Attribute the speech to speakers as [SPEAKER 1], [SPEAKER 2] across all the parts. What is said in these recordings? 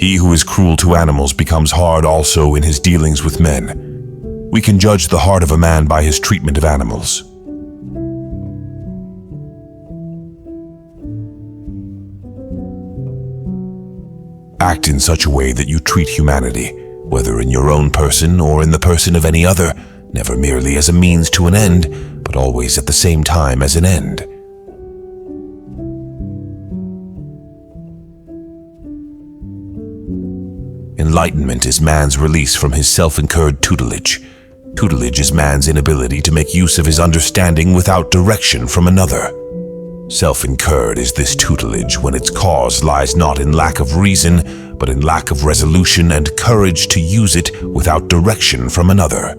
[SPEAKER 1] He who is cruel to animals becomes hard also in his dealings with men. We can judge the heart of a man by his treatment of animals. Act in such a way that you treat humanity, whether in your own person or in the person of any other, never merely as a means to an end, but always at the same time as an end. Enlightenment is man's release from his self-incurred tutelage. Tutelage is man's inability to make use of his understanding without direction from another. Self-incurred is this tutelage when its cause lies not in lack of reason, but in lack of resolution and courage to use it without direction from another.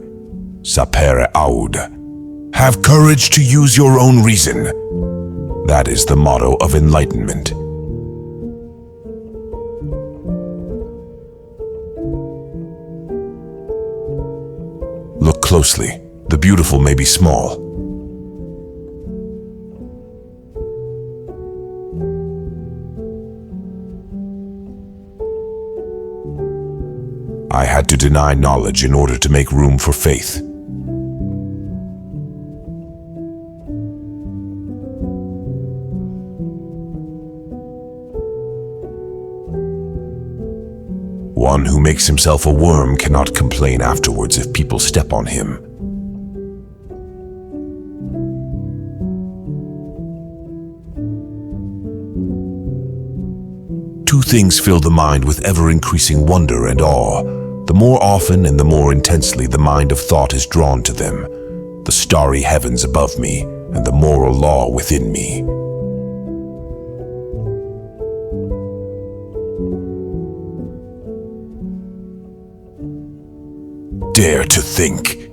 [SPEAKER 1] Sapere aude. Have courage to use your own reason. That is the motto of enlightenment. Look closely. The beautiful may be small. I had to deny knowledge in order to make room for faith. One who makes himself a worm cannot complain afterwards if people step on him. Two things fill the mind with ever-increasing wonder and awe. The more often and the more intensely the mind of thought is drawn to them, the starry heavens above me and the moral law within me. Dare to think.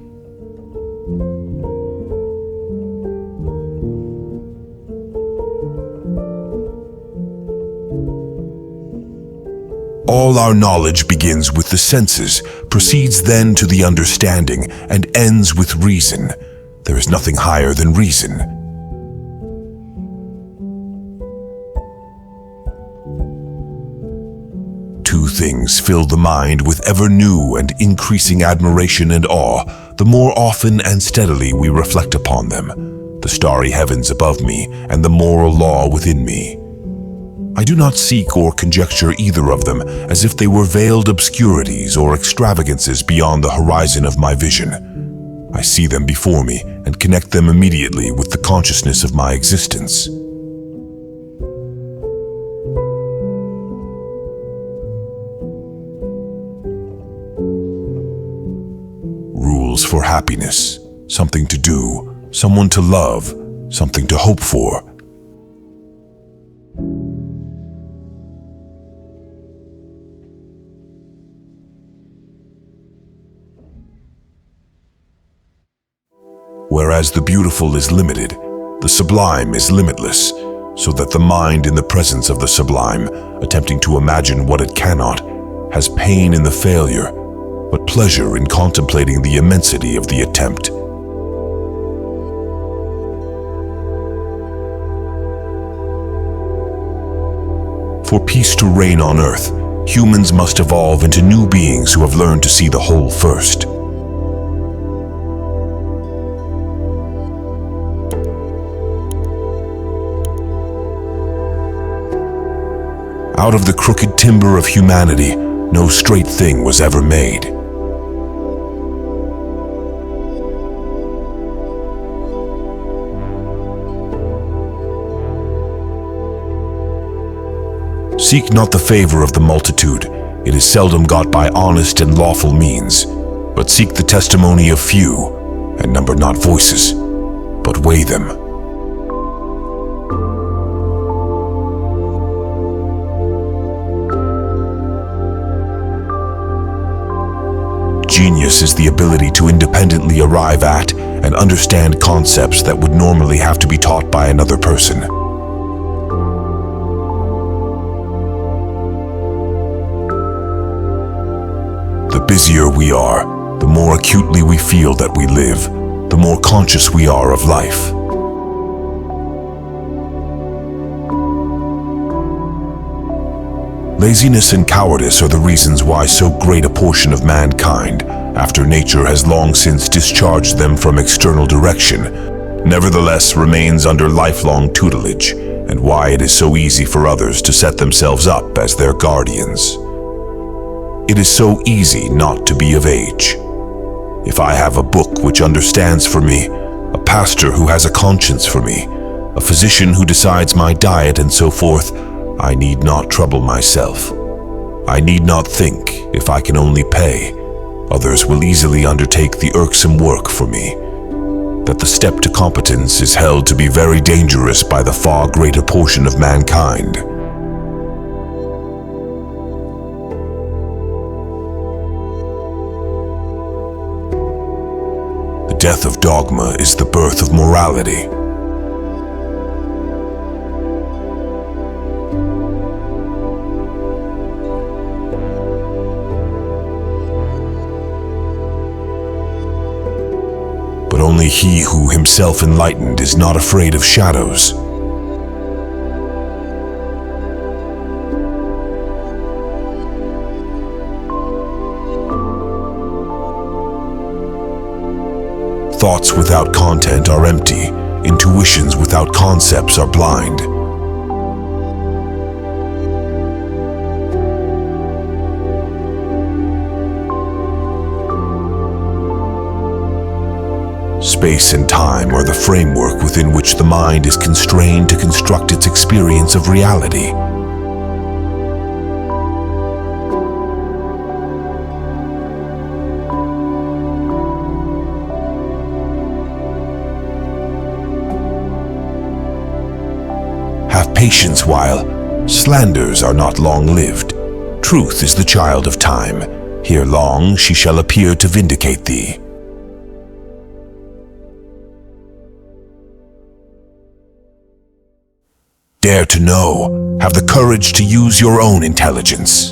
[SPEAKER 1] All our knowledge begins with the senses, proceeds then to the understanding, and ends with reason. There is nothing higher than reason. Two things fill the mind with ever new and increasing admiration and awe, the more often and steadily we reflect upon them, the starry heavens above me and the moral law within me. I do not seek or conjecture either of them as if they were veiled obscurities or extravagances beyond the horizon of my vision. I see them before me and connect them immediately with the consciousness of my existence. Rules for happiness, something to do, someone to love, something to hope for. Whereas the beautiful is limited, the sublime is limitless, so that the mind in the presence of the sublime, attempting to imagine what it cannot, has pain in the failure, but pleasure in contemplating the immensity of the attempt. For peace to reign on earth, humans must evolve into new beings who have learned to see the whole first. Out of the crooked timber of humanity, no straight thing was ever made. Seek not the favor of the multitude. It is seldom got by honest and lawful means. But seek the testimony of few, and number not voices, but weigh them. Genius is the ability to independently arrive at and understand concepts that would normally have to be taught by another person. The busier we are, the more acutely we feel that we live, the more conscious we are of life. Laziness and cowardice are the reasons why so great a portion of mankind, after nature has long since discharged them from external direction, nevertheless remains under lifelong tutelage, and why it is so easy for others to set themselves up as their guardians. It is so easy not to be of age. If I have a book which understands for me, a pastor who has a conscience for me, a physician who decides my diet and so forth, I need not trouble myself. I need not think if I can only pay. Others will easily undertake the irksome work for me. That the step to competence is held to be very dangerous by the far greater portion of mankind. The death of dogma is the birth of morality. But only he who himself enlightened is not afraid of shadows. Thoughts without content are empty. Intuitions without concepts are blind. Space and time are the framework within which the mind is constrained to construct its experience of reality. Have patience while slanders are not long-lived. Truth is the child of time. Here long she shall appear to vindicate thee. Dare to know, have the courage to use your own intelligence.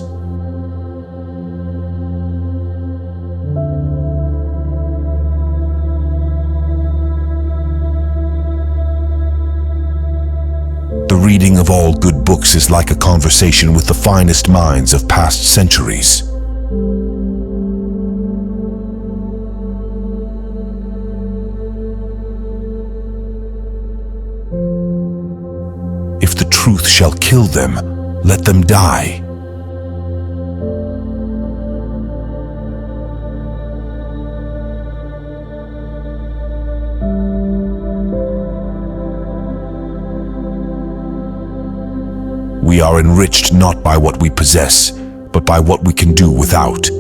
[SPEAKER 1] The reading of all good books is like a conversation with the finest minds of past centuries. If the truth shall kill them, let them die. We are enriched not by what we possess, but by what we can do without.